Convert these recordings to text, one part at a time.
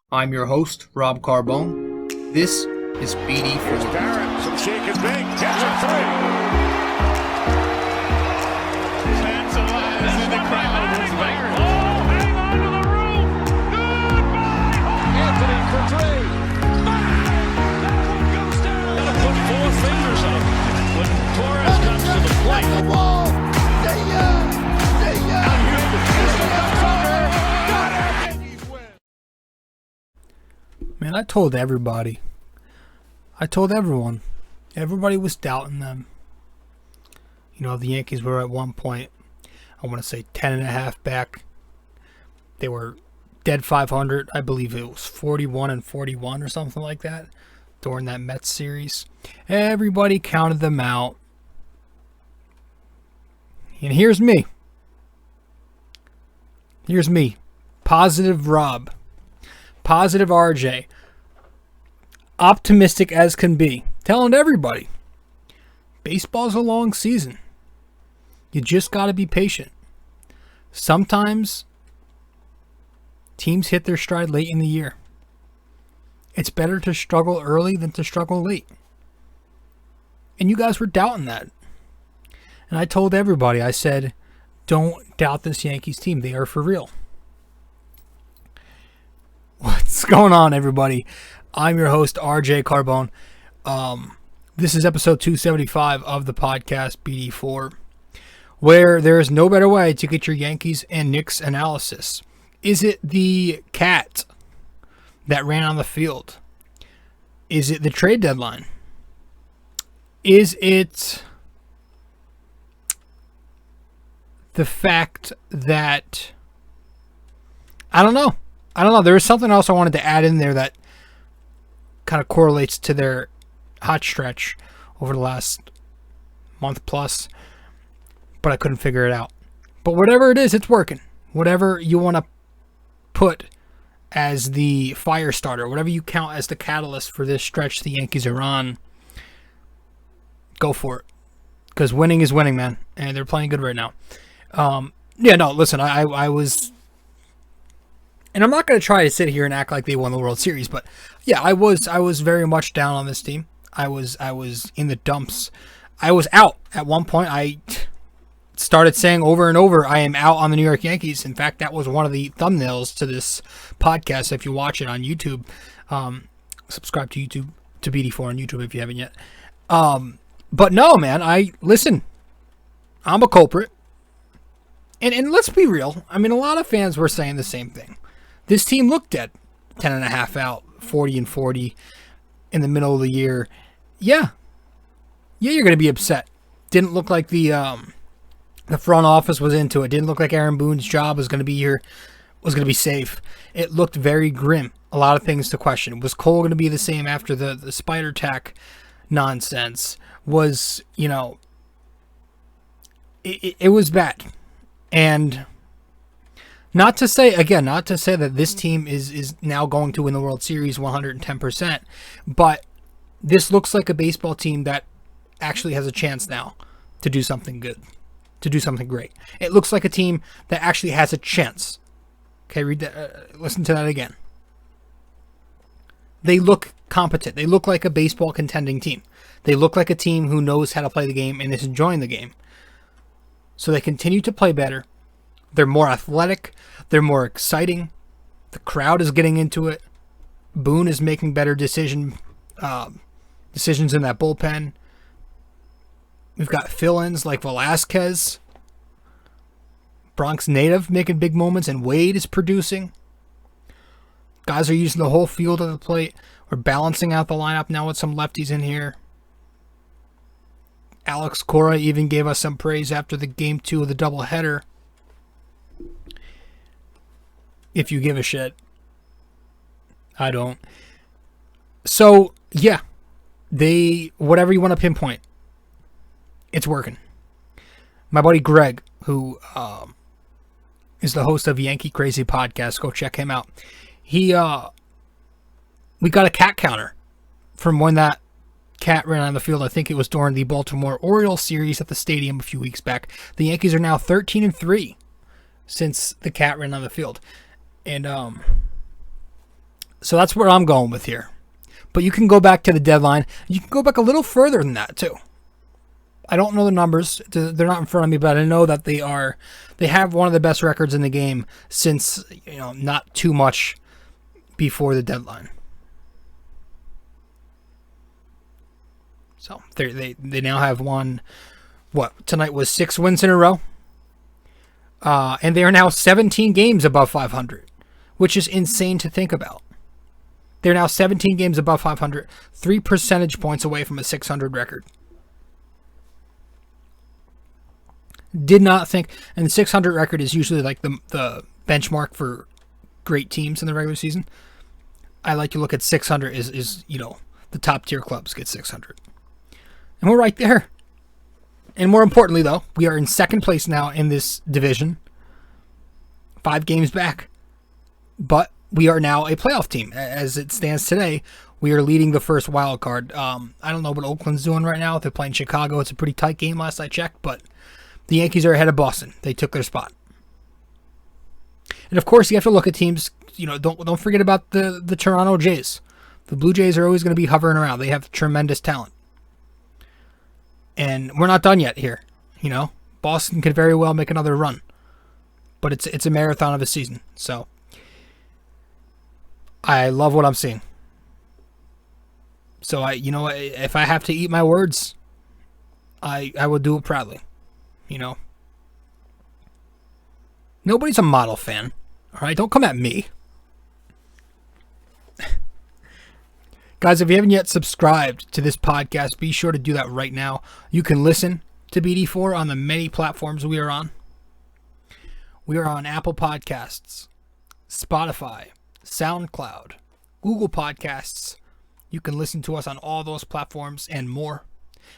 I'm your host, Rob Carbone. This is BD4. Here's Barrett, some shake and bake, catch a three. Stands alive in the crowd. Oh, hang on to the roof. Goodbye. Anthony for three. Bang! That one goes down. Gotta put four fingers up when Torres comes to the plate. The wall. See ya. See ya. Out here, the pistol comes under. Got it. Yankees win. Man, I told everybody. I told everyone. Everybody was doubting them. You know, the Yankees were at one point, I want to say 10.5 back. They were dead 500. I believe it was 41-41 or something like that during that Mets series. Everybody counted them out. And here's me. Here's me. Positive Rob. Positive RJ. Optimistic as can be. Telling everybody. Baseball's a long season. You just got to be patient. Sometimes teams hit their stride late in the year. It's better to struggle early than to struggle late. And you guys were doubting that. And I told everybody, I said, don't doubt this Yankees team. They are for real. What's going on, everybody? I'm your host, RJ Carbone. This is episode 275 of the podcast BD4, where there is no better way to get your Yankees and Knicks analysis. Is it the cat that ran on the field? Is it the trade deadline? Is it the fact that... I don't know. There was something else I wanted to add in there that kind of correlates to their hot stretch over the last month plus, but I couldn't figure it out. But whatever it is, it's working. Whatever you want to put as the fire starter, whatever you count as the catalyst for this stretch the Yankees are on, go for it. Because winning is winning, man. And they're playing good right now. Listen, I was... And I'm not going to try to sit here and act like they won the World Series, but yeah, I was very much down on this team. I was in the dumps. I was out at one point. I started saying over and over, I am out on the New York Yankees. In fact, that was one of the thumbnails to this podcast. If you watch it on YouTube, subscribe to YouTube, to BD4 on YouTube if you haven't yet. But no, man, listen, I'm a culprit. And let's be real. I mean, a lot of fans were saying the same thing. This team looked at 10.5 out, 40-40 in the middle of the year. Yeah, you're going to be upset. Didn't look like the front office was into it. Didn't look like Aaron Boone's job was going to be here, was going to be safe. It looked very grim. A lot of things to question. Was Cole going to be the same after the spider tack nonsense? Was, it was bad. And not to say that this team is now going to win the World Series 110%, but this looks like a baseball team that actually has a chance now to do something good, to do something great. It looks like a team that actually has a chance. Okay, read that. Listen to that again. They look competent. They look like a baseball contending team. They look like a team who knows how to play the game and is enjoying the game. So they continue to play better. They're more athletic. They're more exciting. The crowd is getting into it. Boone is making better decisions in that bullpen. We've got fill-ins like Velasquez, Bronx native making big moments, and Wade is producing. Guys are using the whole field of the plate. We're balancing out the lineup now with some lefties in here. Alex Cora even gave us some praise after the game 2 of the doubleheader. If you give a shit. I don't. So, yeah. Whatever you want to pinpoint, it's working. My buddy Greg, who is the host of Yankee Crazy Podcast, go check him out. We got a cat counter from when that cat ran on the field. I think it was during the Baltimore Orioles series at the stadium a few weeks back. The Yankees are now 13-3 since the cat ran on the field. And So that's where I'm going with here. But you can go back to the deadline. You can go back a little further than that too. I don't know the numbers. They're not in front of me, but I know that they have one of the best records in the game since, not too much before the deadline. So they now have won, tonight was 6 wins in a row. And they are now 17 games above 500, which is insane to think about. They're now 17 games above 500, 3 percentage points away from a 600 record. Did not think, and the 600 record is usually like the benchmark for great teams in the regular season. I like to look at 600 is the top tier clubs get 600. And we're right there. And more importantly, though, we are in second place now in this division. 5 games back. But we are now a playoff team. As it stands today, we are leading the first wild card. I don't know what Oakland's doing right now. They're playing Chicago. It's a pretty tight game last I checked, but the Yankees are ahead of Boston. They took their spot. And of course, you have to look at teams. Don't forget about the Toronto Jays. The Blue Jays are always going to be hovering around. They have tremendous talent. And we're not done yet here. Boston could very well make another run. But it's a marathon of a season. So I love what I'm seeing. So if I have to eat my words, I will do it proudly. Nobody's a model fan. All right, don't come at me. Guys, if you haven't yet subscribed to this podcast, be sure to do that right now. You can listen to BD4 on the many platforms we are on. We are on Apple Podcasts, Spotify, SoundCloud, Google Podcasts. You can listen to us on all those platforms and more.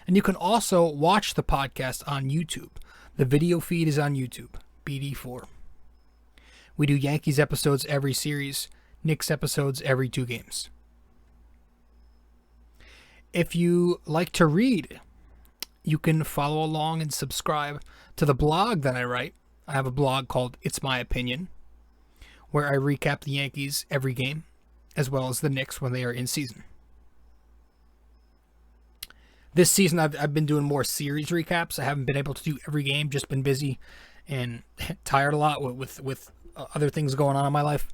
And you can also watch the podcast on YouTube. The video feed is on YouTube, BD4. We do Yankees episodes every series, Knicks episodes every 2 games. If you like to read, you can follow along and subscribe to the blog that I write. I have a blog called It's My Opinion, where I recap the Yankees every game, as well as the Knicks when they are in season. This season, I've been doing more series recaps. I haven't been able to do every game, just been busy and tired a lot with other things going on in my life.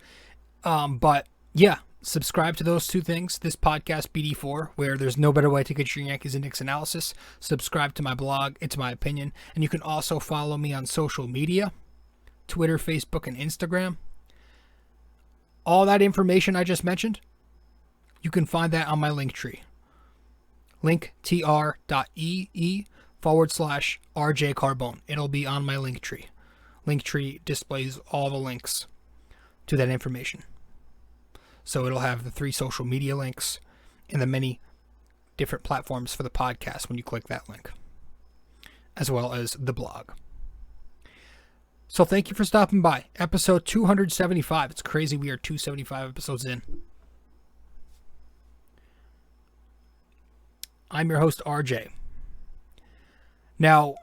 But yeah, subscribe to those 2 things. This podcast, BD4, where there's no better way to get your Yankees and Knicks analysis. Subscribe to my blog, It's My Opinion. And you can also follow me on social media, Twitter, Facebook, and Instagram. All that information I just mentioned, you can find that on my Linktree. linktr.ee/rjcarbone. It'll be on my Linktree. Linktree displays all the links to that information. So it'll have the 3 social media links and the many different platforms for the podcast when you click that link, as well as the blog. So thank you for stopping by. Episode 275. It's crazy we are 275 episodes in. I'm your host, RJ. Now,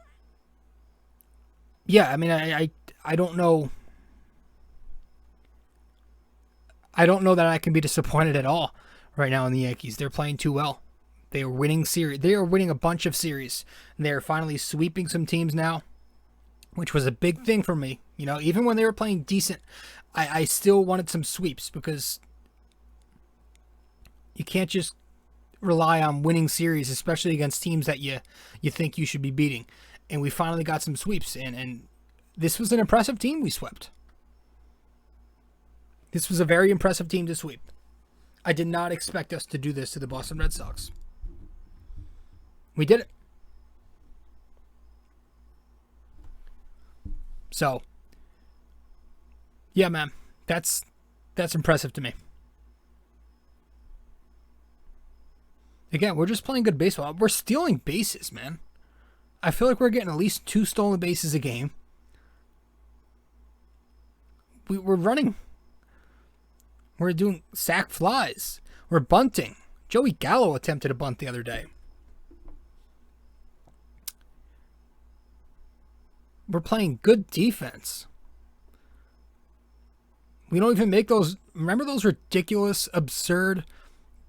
yeah, I mean, I don't know. I don't know that I can be disappointed at all right now in the Yankees. They're playing too well. They are winning series. They are winning a bunch of series. And they are finally sweeping some teams now, which was a big thing for me. Even when they were playing decent, I still wanted some sweeps because you can't just rely on winning series, especially against teams that you think you should be beating. And we finally got some sweeps, and this was an impressive team we swept. This was a very impressive team to sweep. I did not expect us to do this to the Boston Red Sox. We did it. So, yeah, man, that's impressive to me. Again, we're just playing good baseball. We're stealing bases, man. I feel like we're getting at least 2 stolen bases a game. We're running. We're doing sac flies. We're bunting. Joey Gallo attempted a bunt the other day. We're playing good defense. We don't even make those. Remember those ridiculous, absurd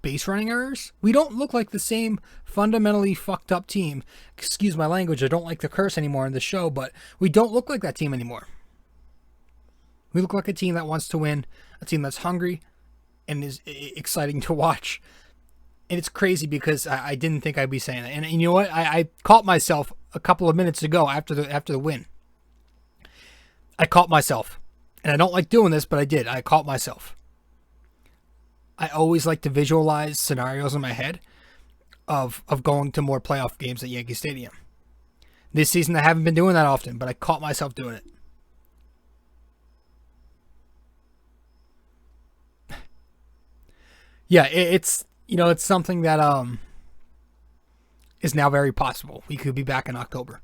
base running errors? We don't look like the same fundamentally fucked up team. Excuse my language. I don't like to curse anymore in the show, but we don't look like that team anymore. We look like a team that wants to win, a team that's hungry and is exciting to watch. And it's crazy because I didn't think I'd be saying that. And you know what? I caught myself a couple of minutes ago after the win. I caught myself. And I don't like doing this, but I did. I caught myself. I always like to visualize scenarios in my head of going to more playoff games at Yankee Stadium. This season, I haven't been doing that often, but I caught myself doing it. Yeah, it's something that is now very possible. We could be back in October.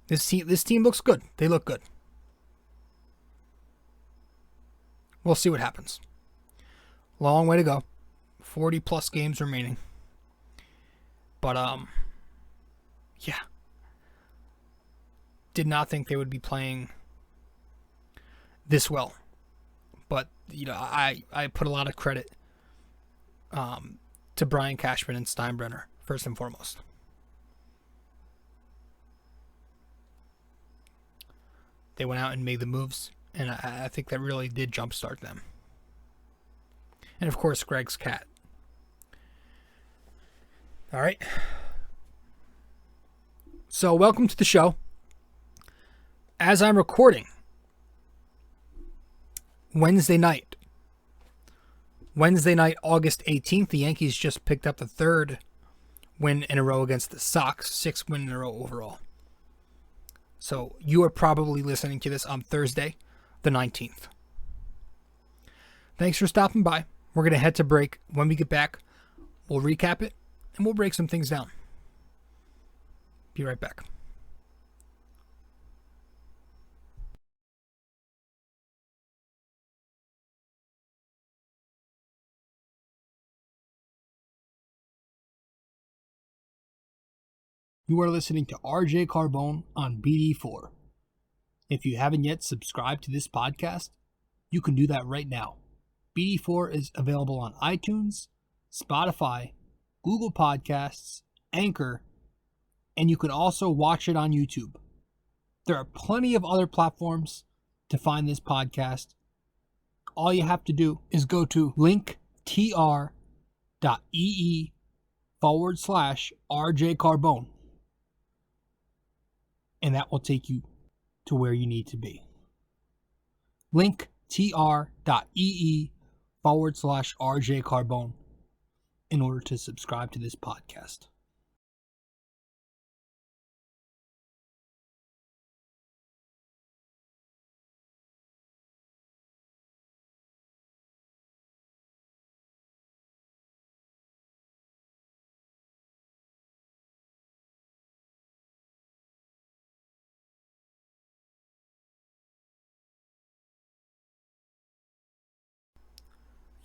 This team looks good. They look good. We'll see what happens. Long way to go. 40 plus games remaining. But yeah. Did not think they would be playing this well. But, I put a lot of credit to Brian Cashman and Steinbrenner, first and foremost. They went out and made the moves, and I think that really did jumpstart them. And, of course, Greg's cat. All right. So, welcome to the show. As I'm recording, Wednesday night, August 18th, the Yankees just picked up the third win in a row against the Sox, 6th win in a row overall. So you are probably listening to this on Thursday, the 19th. Thanks for stopping by. We're going to head to break. When we get back, we'll recap it, and we'll break some things down. Be right back. You are listening to RJ Carbone on BD4. If you haven't yet subscribed to this podcast, you can do that right now. BD4 is available on iTunes, Spotify, Google Podcasts, Anchor, and you can also watch it on YouTube. There are plenty of other platforms to find this podcast. All you have to do is go to linktr.ee/RJ Carbone. And that will take you to where you need to be. linktr.ee/RJ Carbone in order to subscribe to this podcast.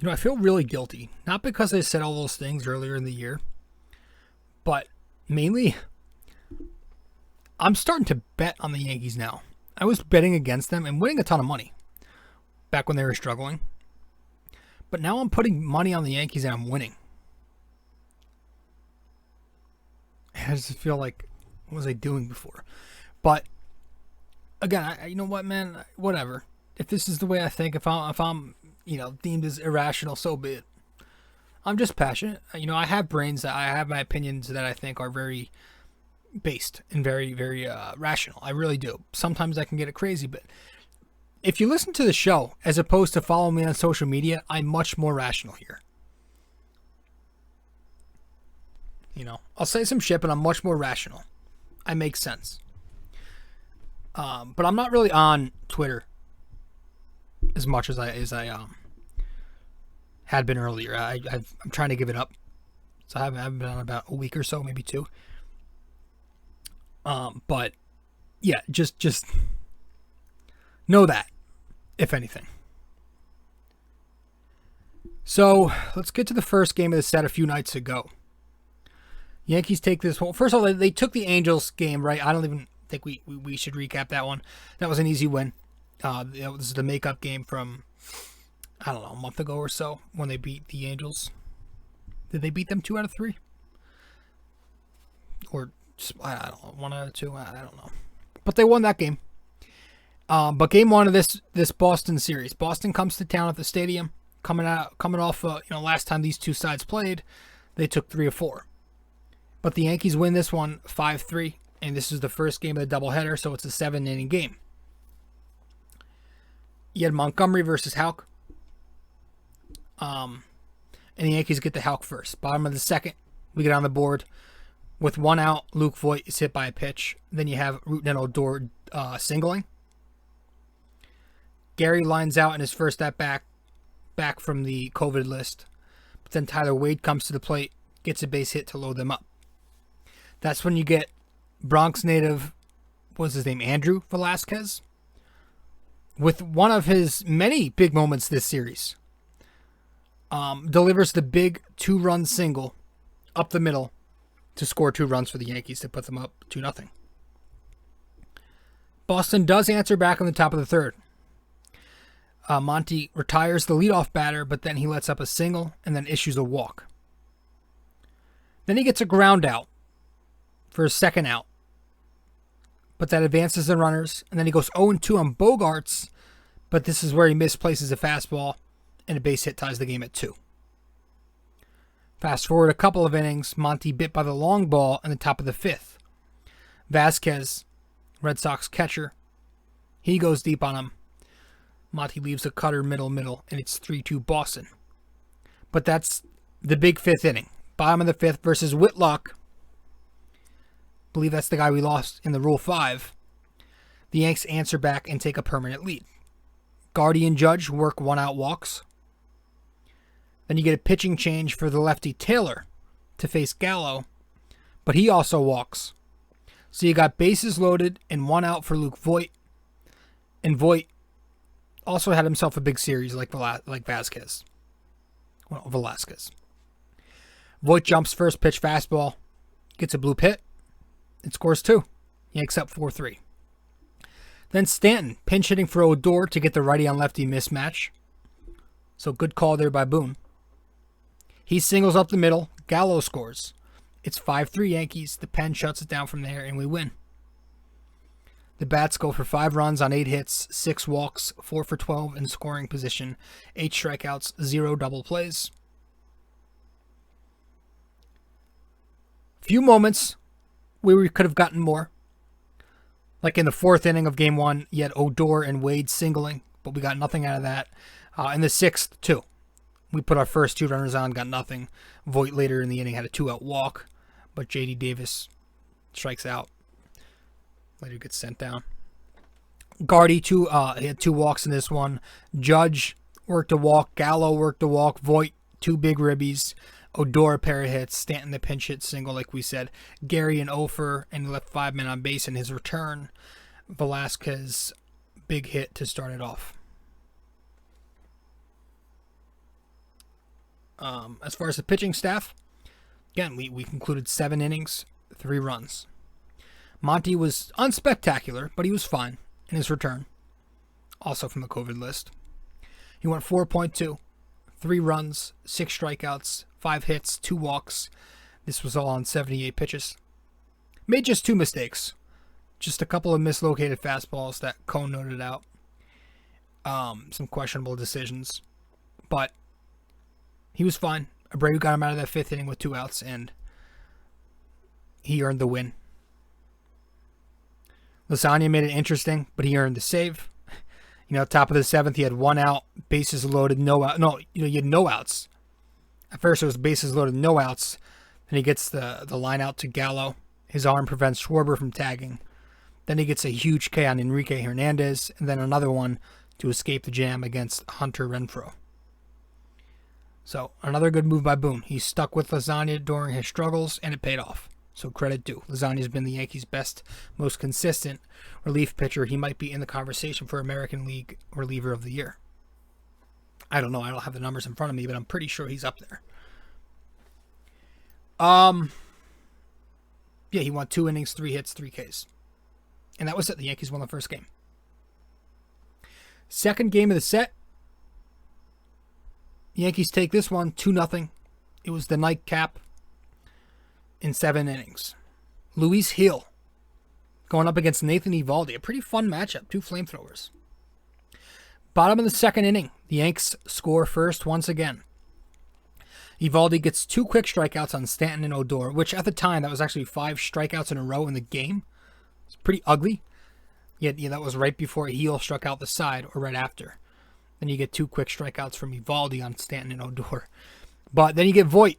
I feel really guilty. Not because I said all those things earlier in the year, but mainly I'm starting to bet on the Yankees now. I was betting against them and winning a ton of money back when they were struggling. But now I'm putting money on the Yankees and I'm winning. I just feel like, what was I doing before? But again, you know what, man? Whatever. If this is the way I think, if I'm deemed as irrational, so be it. I'm just passionate. I have brains. I have my opinions that I think are very based and very, very rational. I really do. Sometimes I can get it crazy, but if you listen to the show as opposed to follow me on social media, I'm much more rational here. I'll say some shit, but I'm much more rational. I make sense. But I'm not really on Twitter as much as I had been earlier. I'm trying to give it up. So I haven't been on about a week or so, maybe 2. But yeah, just know that, if anything. So let's get to the first game of the set a few nights ago. Yankees take this home. First of all, they took the Angels game, right? I don't even think we should recap that one. That was an easy win. It was the makeup game from, I don't know, a month ago or so when they beat the Angels. Did they beat them 2 out of 3? Or, I don't know, 1 out of 2? I don't know. But they won that game. But game 1 of this Boston series. Boston comes to town at the stadium. Coming off, last time these two sides played, they took 3 of 4. But the Yankees win this one 5-3. And this is the first game of the doubleheader, so it's a 7-inning game. You had Montgomery versus Houck. And the Yankees get the Houck first. Bottom of the second, we get on the board. With 1 out, Luke Voit is hit by a pitch. Then you have Rutten and Odor singling. Gary lines out in his first at back from the COVID list. But then Tyler Wade comes to the plate, gets a base hit to load them up. That's when you get Bronx native, what's his name, Andrew Velasquez, with one of his many big moments this series. Delivers the big 2-run single up the middle to score 2 runs for the Yankees to put them up 2-0. Boston does answer back on the top of the third. Monty retires the leadoff batter, but then he lets up a single and then issues a walk. Then he gets a ground out for his second out, but that advances the runners, and then he goes 0-2 on Bogarts, but this is where he misplaces a fastball, and a base hit ties the game at 2. Fast forward a couple of innings, Monty bit by the long ball in the top of the 5th. Vasquez, Red Sox catcher, he goes deep on him. Monty leaves a cutter middle, and it's 3-2 Boston. But that's the big 5th inning. Bottom of the 5th versus Whitlock. I believe that's the guy we lost in the Rule 5. The Yanks answer back and take a permanent lead. Gardy and Judge work 1-out walks. Then you get a pitching change for the lefty Taylor to face Gallo, but he also walks. So you got bases loaded and 1 out for Luke Voit. And Voit also had himself a big series like Vasquez. Well, Velasquez. Voit jumps first pitch fastball, gets a bloop hit, and scores 2. Yanks up 4-3. Then Stanton pinch hitting for Odor to get the righty on lefty mismatch. So good call there by Boone. He singles up the middle. Gallo scores. It's 5-3 Yankees. The pen shuts it down from there, and we win. The Bats go for 5 runs on 8 hits, 6 walks, 4 for 12 in scoring position, 8 strikeouts, 0 double plays. Few moments where we could have gotten more. Like in the 4th inning of Game 1, you had Odor and Wade singling, but we got nothing out of that. In the 6th, too. We put our first 2 runners on, got nothing. Voit later in the inning had a 2-out walk, but J.D. Davis strikes out. Later gets sent down. Gardy, he had 2 walks in this one. Judge worked a walk. Gallo worked a walk. Voit, 2 big ribbies. Odor, a pair of hits. Stanton, the pinch hit single, like we said. Gary and Ofer, and he left 5 men on base in his return. Velasquez, big hit to start it off. As far as the pitching staff, again, we concluded 7 innings, 3 runs. Monty was unspectacular, but he was fine in his return. Also from the COVID list. He went 4.2, 3 runs, 6 strikeouts, 5 hits, 2 walks. This was all on 78 pitches. Made just 2 mistakes. Just a couple of mislocated fastballs that Cone noted out. Some questionable decisions. But he was fine. Abreu got him out of that 5th inning with 2 outs, and he earned the win. Lasagna made it interesting, but he earned the save. Top of the 7th, he had 1 out, bases loaded, no out. No, you had no outs. At first, it was bases loaded, no outs. Then he gets the line out to Gallo. His arm prevents Schwarber from tagging. Then he gets a huge K on Enrique Hernandez, and then another one to escape the jam against Hunter Renfroe. So, another good move by Boone. He stuck with Lasagna during his struggles, and it paid off. So, credit due. Lasagna's been the Yankees' best, most consistent relief pitcher. He might be in the conversation for American League Reliever of the Year. I don't know. I don't have the numbers in front of me, but I'm pretty sure he's up there. Yeah, he won 2 innings, 3 hits, 3 Ks. And that was it. The Yankees won the first game. Second game of the set. Yankees take this one 2-0. It was the nightcap in 7 innings. Luis Gil going up against Nathan Eovaldi. A pretty fun matchup. 2 flamethrowers. Bottom of the second inning. The Yanks score first once again. Eovaldi gets 2 quick strikeouts on Stanton and Odor, which at the time, that was actually 5 strikeouts in a row in the game. It's pretty ugly. Yet, yeah, that was right before Gil struck out the side, or right after. Then you get 2 quick strikeouts from Eovaldi on Stanton and Odor. But then you get Voit.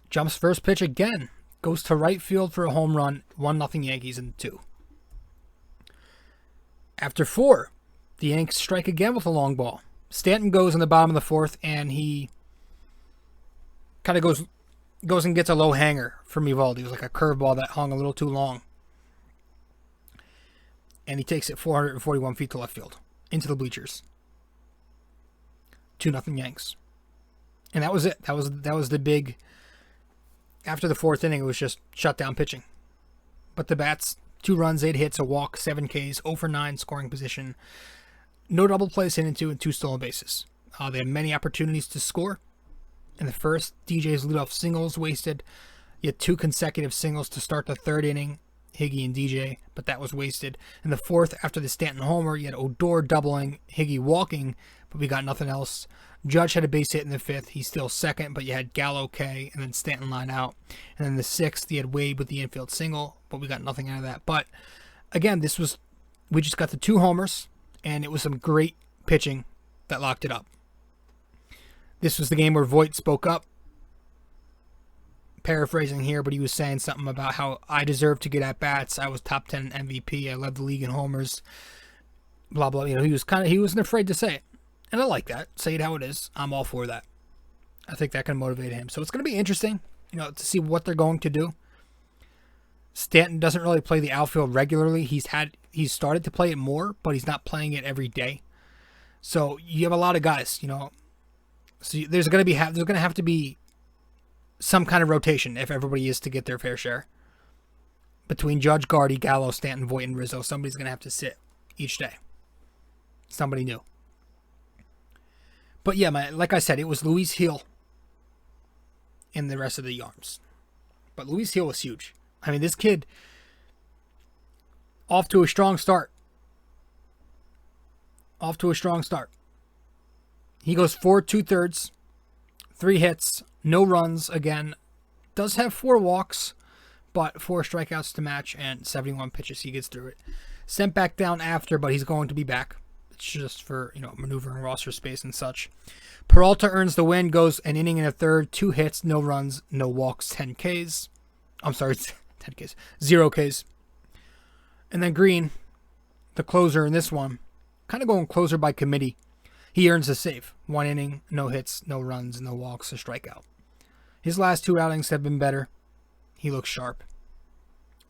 Jumps first pitch again. Goes to right field for a home run. 1-0 Yankees in 2. After 4, the Yanks strike again with a long ball. Stanton goes in the bottom of the 4th, and he kind of goes and gets a low hanger from Eovaldi. It was like a curveball that hung a little too long. And he takes it 441 feet to left field, into the bleachers. 2-0 Yanks. And that was it. That was the big... After the 4th inning, it was just shutdown pitching. But the bats, 2 runs, 8 hits, a walk, 7 Ks, 0 for 9 scoring position. No double plays hit into, and 2 stolen bases. They had many opportunities to score. In the first, DJ's leadoff singles wasted. You had 2 consecutive singles to start the 3rd inning. Higgy and DJ, but that was wasted. In the 4th, after the Stanton homer, you had Odor doubling, Higgy walking, but we got nothing else. Judge had a base hit in the 5th. He's still second, but you had Gallo K, and then Stanton line out. And then the 6th, you had Wade with the infield single, but we got nothing out of that. But again, we just got the 2 homers, and it was some great pitching that locked it up. This was the game where Voit spoke up. Paraphrasing here, but he was saying something about how I deserve to get at bats. I was top 10 MVP. I led the league in homers. Blah blah. You know, he wasn't afraid to say it, and I like that. Say it how it is. I'm all for that. I think that can motivate him. So it's going to be interesting, to see what they're going to do. Stanton doesn't really play the outfield regularly. He's started to play it more, but he's not playing it every day. So you have a lot of guys, So there's going to have to be some kind of rotation if everybody is to get their fair share. Between Judge, Gardy, Gallo, Stanton, Voit, and Rizzo, somebody's going to have to sit each day. Somebody new. But yeah, like I said, it was Luis Gil and the rest of the arms. But Luis Gil was huge. I mean, this kid, off to a strong start. He goes 4 2/3, 3 hits, no runs again. Does have 4 walks, but 4 strikeouts to match and 71 pitches. He gets through it. Sent back down after, but he's going to be back. It's just for, maneuvering roster space and such. Peralta earns the win, goes an inning and a third, 2 hits, no runs, no walks, 10 Ks. I'm sorry, 10 Ks. 0 Ks. And then Green, the closer in this one, kind of going closer by committee. He earns a save. 1 inning, no hits, no runs, no walks, a strikeout. His last 2 outings have been better. He looks sharp.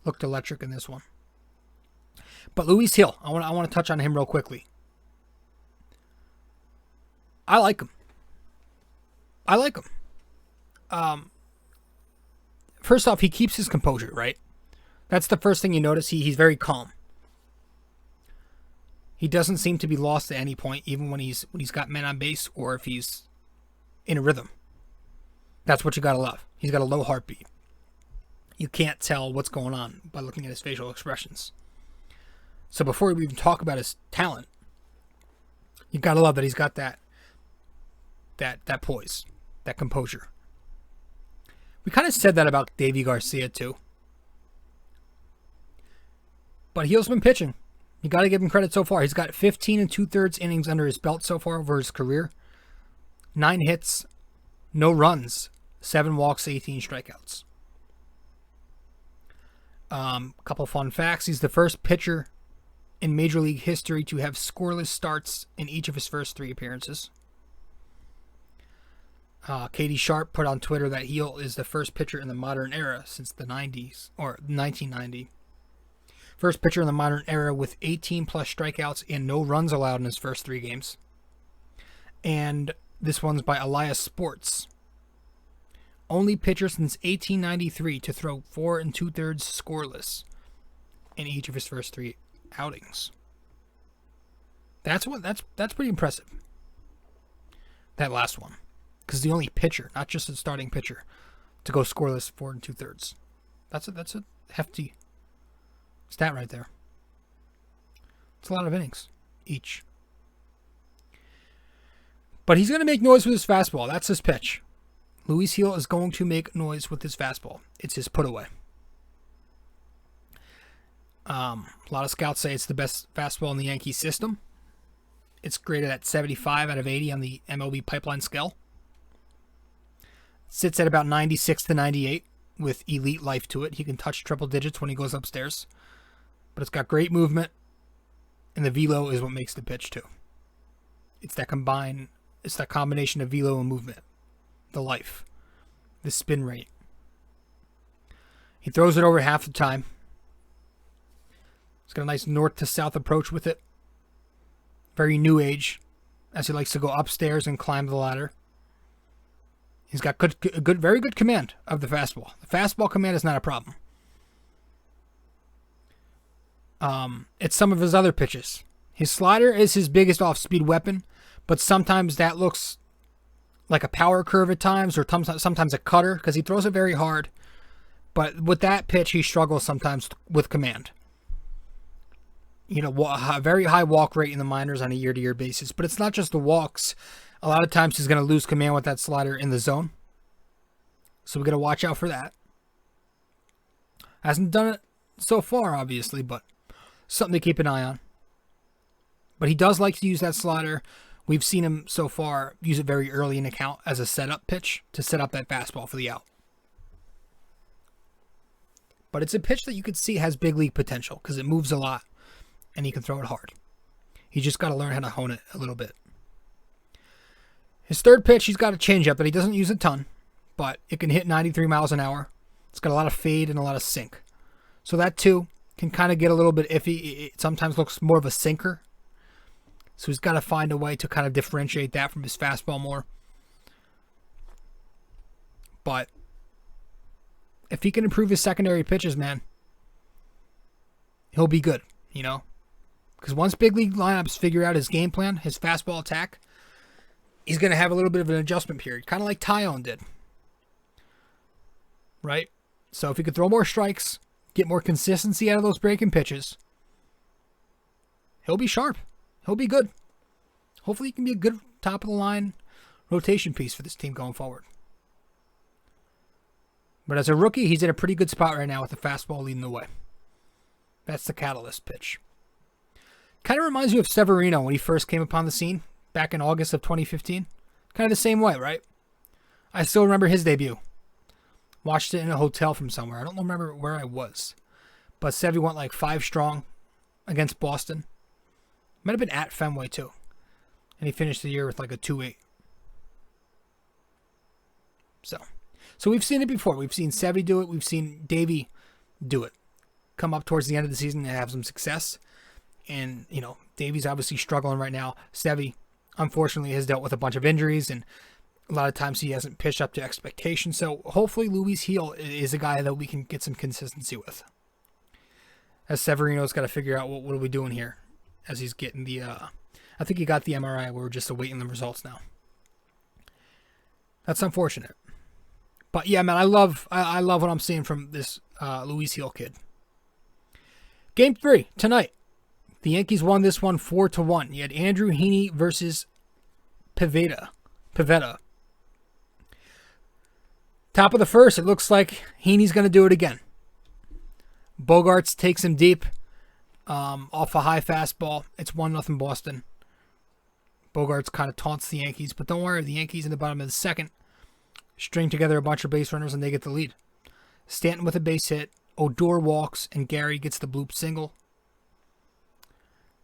Looked electric in this one. But Luis Gil, I want to touch on him real quickly. I like him. First off, he keeps his composure, right? That's the first thing you notice. He's very calm. He doesn't seem to be lost at any point, even when he's got men on base or if he's in a rhythm. That's what you gotta love. He's got a low heartbeat. You can't tell what's going on by looking at his facial expressions. So before we even talk about his talent, you gotta love that he's got that poise, that composure. We kind of said that about Davy Garcia too. But Gil's been pitching. You got to give him credit so far. He's got 15 2/3 innings under his belt so far over his career. 9 hits, no runs, 7 walks, 18 strikeouts. Couple fun facts. He's the first pitcher in Major League history to have scoreless starts in each of his first 3 appearances. Katie Sharp put on Twitter that Gil is the first pitcher in the modern era since the 90s, or 1990. First pitcher in the modern era with 18 plus strikeouts and no runs allowed in his first 3 games. And this one's by Elias Sports. Only pitcher since 1893 to throw 4 2/3 scoreless in each of his first 3 outings. That's pretty impressive. That last one, because the only pitcher, not just a starting pitcher, to go scoreless 4 2/3. That's a hefty stat right there. It's a lot of innings each. But he's going to make noise with his fastball. That's his pitch. Luis Gil is going to make noise with his fastball. It's his put away. A lot of scouts say it's the best fastball in the Yankee system. It's graded at 75 out of 80 on the MLB pipeline scale. Sits at about 96 to 98 with elite life to it. He can touch triple digits when he goes upstairs. But it's got great movement. And the velo is what makes the pitch too. It's that combination of velo and movement. The life. The spin rate. He throws it over half the time. He's got a nice north to south approach with it. Very new age, as he likes to go upstairs and climb the ladder. He's got very good command of the fastball. The fastball command is not a problem. It's some of his other pitches. His slider is his biggest off-speed weapon, but sometimes that looks like a power curve at times, or sometimes a cutter, because he throws it very hard. But with that pitch, he struggles sometimes with command. You know, a very high walk rate in the minors on a year-to-year basis. But it's not just the walks. A lot of times he's going to lose command with that slider in the zone. So we got to watch out for that. Hasn't done it so far, obviously, but something to keep an eye on. But he does like to use that slider. We've seen him so far use it very early in the count as a setup pitch to set up that fastball for the out. But it's a pitch that you could see has big league potential because it moves a lot and he can throw it hard. He just got to learn how to hone it a little bit. His third pitch, he's got a changeup that he doesn't use a ton, but it can hit 93 miles an hour. It's got a lot of fade and a lot of sink. So that too can kind of get a little bit iffy. It sometimes looks more of a sinker. So he's got to find a way to kind of differentiate that from his fastball more. But if he can improve his secondary pitches, man, he'll be good, you know? Because once big league lineups figure out his game plan, his fastball attack, he's going to have a little bit of an adjustment period, kind of like Tyone did. Right? So if he could throw more strikes, get more consistency out of those breaking pitches, he'll be sharp. He'll be good. Hopefully he can be a good top-of-the-line rotation piece for this team going forward. But as a rookie, he's in a pretty good spot right now with the fastball leading the way. That's the catalyst pitch. Kind of reminds you of Severino when he first came upon the scene back in August of 2015. Kind of the same way, right? I still remember his debut. Watched it in a hotel from somewhere. I don't remember where I was. But Sevy went like 5 strong against Boston. Might have been at Fenway too. And he finished the year with like a 2.8. So we've seen it before. We've seen Sevy do it. We've seen Davey do it. Come up towards the end of the season and have some success. And, you know, Davey's obviously struggling right now. Sevy, unfortunately, has dealt with a bunch of injuries. And a lot of times he hasn't pitched up to expectations. So hopefully Luis Gil is a guy that we can get some consistency with. As Severino's got to figure out what are we doing here. As he's getting the, I think he got the MRI. We're just awaiting the results now. That's unfortunate. But yeah, man, I love what I'm seeing from this Luis Gil kid. Game 3 tonight. The Yankees won this one 4-1. You had Andrew Heaney versus Pivetta. Top of the first, it looks like Heaney's going to do it again. Bogarts takes him deep. Off a high fastball. It's 1-0 Boston. Bogarts kind of taunts the Yankees, but don't worry, the Yankees in the bottom of the second string together a bunch of base runners and they get the lead. Stanton with a base hit, Odor walks, and Gary gets the bloop single.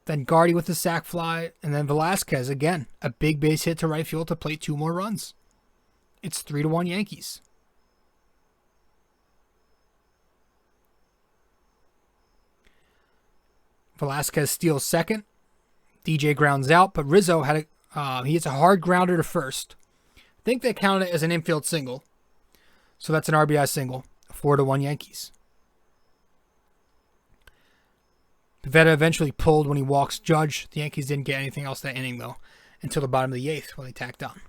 Then Gardy with the sac fly, and then Velasquez again, a big base hit to right field to plate 2 more runs. It's 3-1 Yankees. Velasquez steals second. DJ grounds out, but Rizzo had he hits a hard grounder to first. I think they counted it as an infield single. So that's an RBI single. 4-1 Yankees. Pivetta eventually pulled when he walks Judge. The Yankees didn't get anything else that inning, though, until the bottom of the 8th when they tacked on.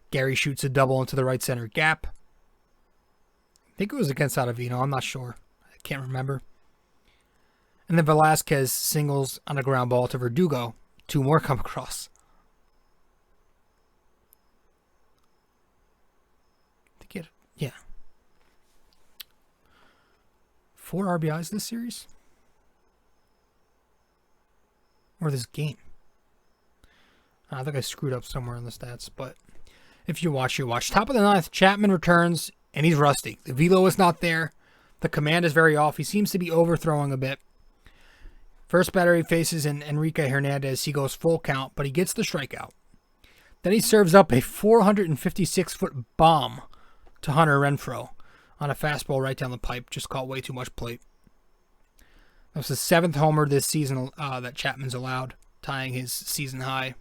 Gary shoots a double into the right center gap. I think it was against Ottavino. I'm not sure. I can't remember. And then Velasquez singles on a ground ball to Verdugo. 2 more come across. Yeah. 4 RBIs this series? Or this game? I think I screwed up somewhere in the stats, but if you watch, you watch. Top of the 9th, Chapman returns, and he's rusty. The velo is not there. The command is very off. He seems to be overthrowing a bit. First batter he faces in Enrique Hernandez. He goes full count, but he gets the strikeout. Then he serves up a 456-foot bomb to Hunter Renfroe on a fastball right down the pipe. Just caught way too much plate. That was the 7th homer this season that Chapman's allowed, tying his season high.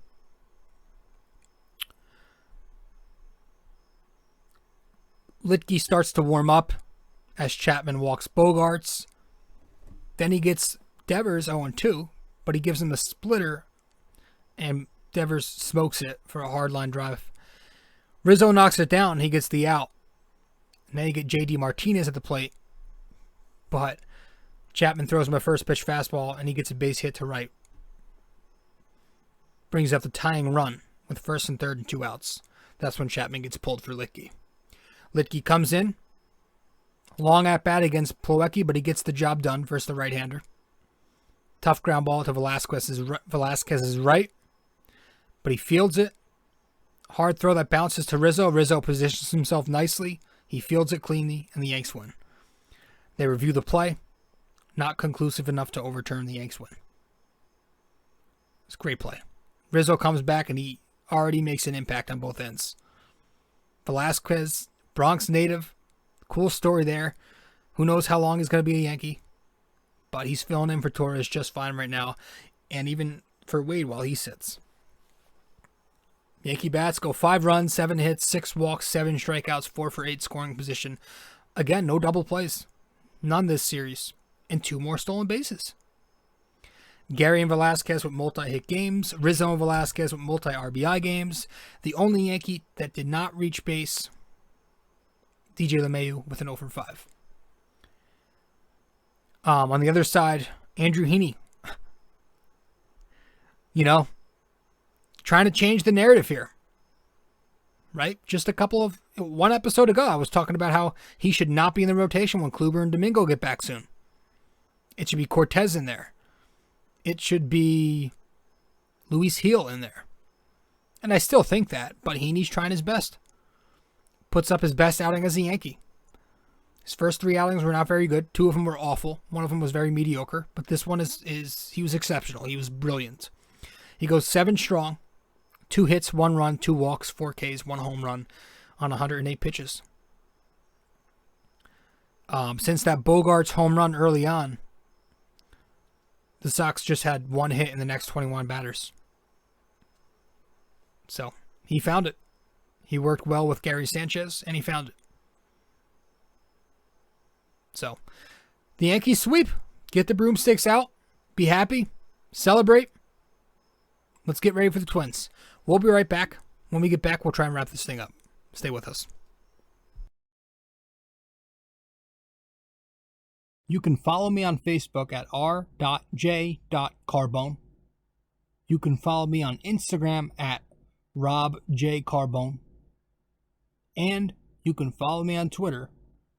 Litke starts to warm up as Chapman walks Bogarts. Then he gets Devers 0-2, but he gives him a splitter, and Devers smokes it for a hardline drive. Rizzo knocks it down, and he gets the out. And then you get J.D. Martinez at the plate, but Chapman throws him a first pitch fastball, and he gets a base hit to right. Brings up the tying run with first and third and 2 outs. That's when Chapman gets pulled for Litke. Litke comes in. Long at bat against Plawecki, but he gets the job done versus the right-hander. Tough ground ball to Velasquez's right, but he fields it. Hard throw that bounces to Rizzo. Rizzo positions himself nicely. He fields it cleanly, and the Yanks win. They review the play. Not conclusive enough to overturn the Yanks win. It's a great play. Rizzo comes back, and he already makes an impact on both ends. Velasquez, Bronx native. Cool story there. Who knows how long he's going to be a Yankee. But he's filling in for Torres just fine right now. And even for Wade while he sits. Yankee bats go 5 runs, 7 hits, 6 walks, 7 strikeouts, 4 for 8 scoring position. Again, no double plays. None this series. And 2 more stolen bases. Gary and Velasquez with multi-hit games. Rizzo and Velasquez with multi-RBI games. The only Yankee that did not reach base, DJ LeMahieu with an 0 for 5. On the other side, Andrew Heaney. Trying to change the narrative here. Right? Just one episode ago, I was talking about how he should not be in the rotation when Kluber and Domingo get back soon. It should be Cortez in there. It should be Luis Gil in there. And I still think that, but Heaney's trying his best. Puts up his best outing as a Yankee. His first 3 outings were not very good. 2 of them were awful. 1 of them was very mediocre. But this one he was exceptional. He was brilliant. He goes 7 strong. 2 hits, 1 run, 2 walks, 4 Ks, 1 home run on 108 pitches. Since that Bogarts home run early on, the Sox just had 1 hit in the next 21 batters. So, he found it. He worked well with Gary Sanchez, and he found it. So, the Yankees sweep. Get the broomsticks out. Be happy. Celebrate. Let's get ready for the Twins. We'll be right back. When we get back, we'll try and wrap this thing up. Stay with us. You can follow me on Facebook at r.j.carbone. You can follow me on Instagram at rjcarbone. And you can follow me on Twitter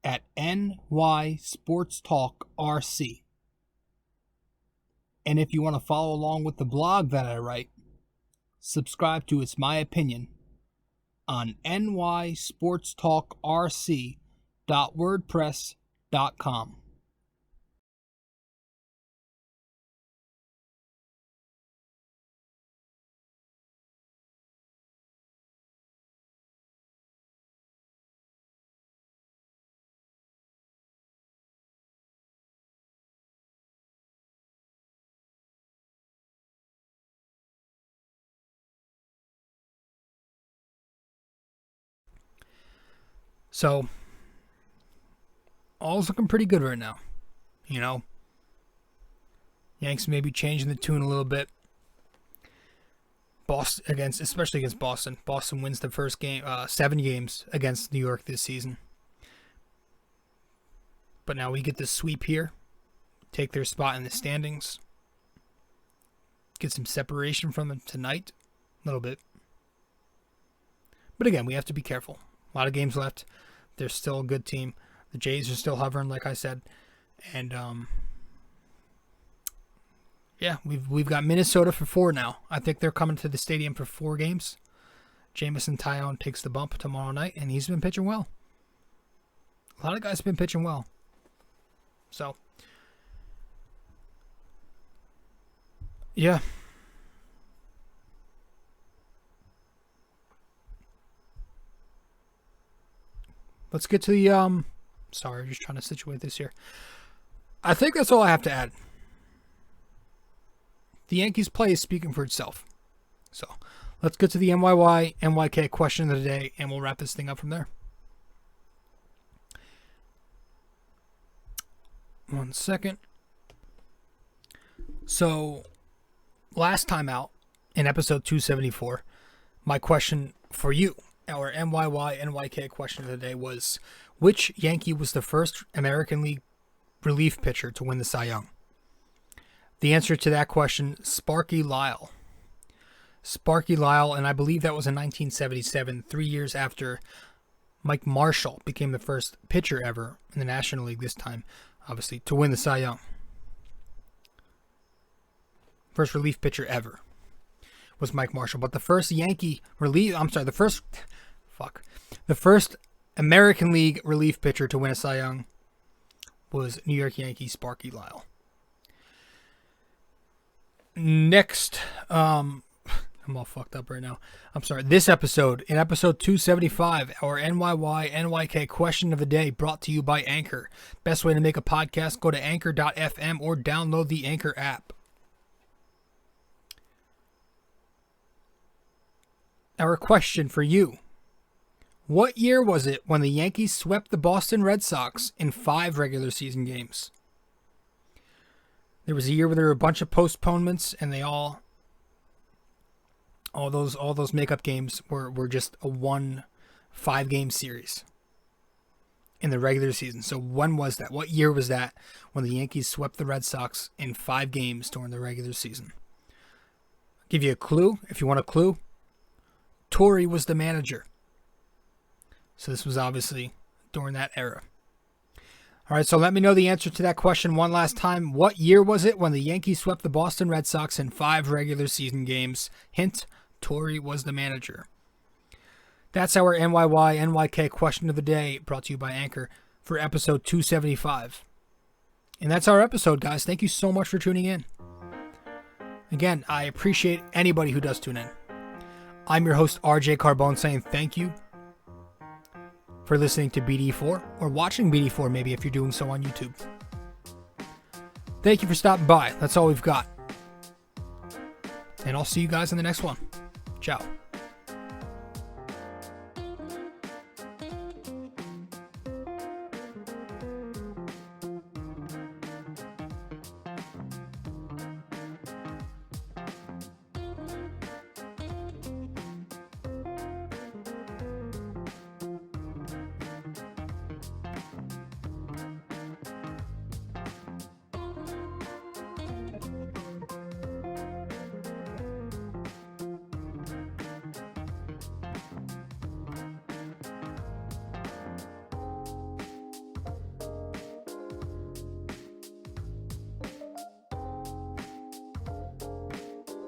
at nysportstalkrc. And if you want to follow along with the blog that I write, subscribe to It's My Opinion on nysportstalkrc.wordpress.com. So, all's looking pretty good right now. Yanks may be changing the tune a little bit. Boston especially against Boston. Boston wins the first game, 7 games against New York this season. But now we get this sweep here, take their spot in the standings, get some separation from them tonight, a little bit. But again, we have to be careful. A lot of games left. They're still a good team. The Jays are still hovering, like I said, and yeah, we've got Minnesota for 4 now. I think they're coming to the stadium for 4 games. Jamison Tyone takes the bump tomorrow night, and he's been pitching well. A lot of guys have been pitching well. So, yeah. Let's get to the, sorry, just trying to situate this here. I think that's all I have to add. The Yankees play is speaking for itself. So, let's get to the NYK question of the day, and we'll wrap this thing up from there. 1 second. So, last time out, in episode 274, my question for you, our NYK question of the day was, which Yankee was the first American League relief pitcher to win the Cy Young? The answer to that question, Sparky Lyle. Sparky Lyle, and I believe that was in 1977, 3 years after Mike Marshall became the first pitcher ever in the National League this time, obviously, to win the Cy Young. First relief pitcher ever was Mike Marshall. But the first the first American League relief pitcher to win a Cy Young was New York Yankee Sparky Lyle. Next, I'm all fucked up right now. I'm sorry. This episode, in episode 275, our NYK question of the day brought to you by Anchor. Best way to make a podcast, go to anchor.fm or download the Anchor app. Our question for you. What year was it when the Yankees swept the Boston Red Sox in 5 regular season games? There was a year where there were a bunch of postponements, and they all those makeup games were just a 1 5-game series in the regular season. So when was that? What year was that when the Yankees swept the Red Sox in 5 games during the regular season? I'll give you a clue if you want a clue. Torre was the manager. So this was obviously during that era. All right, so let me know the answer to that question one last time. What year was it when the Yankees swept the Boston Red Sox in 5 regular season games? Hint, Torre was the manager. That's our NYK question of the day, brought to you by Anchor for episode 275. And that's our episode, guys. Thank you so much for tuning in. Again, I appreciate anybody who does tune in. I'm your host, RJ Carbone, saying thank you for listening to BD4 or watching BD4 maybe if you're doing so on YouTube. Thank you for stopping by. That's all we've got. And I'll see you guys in the next one. Ciao.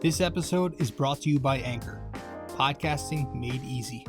This episode is brought to you by Anchor, podcasting made easy.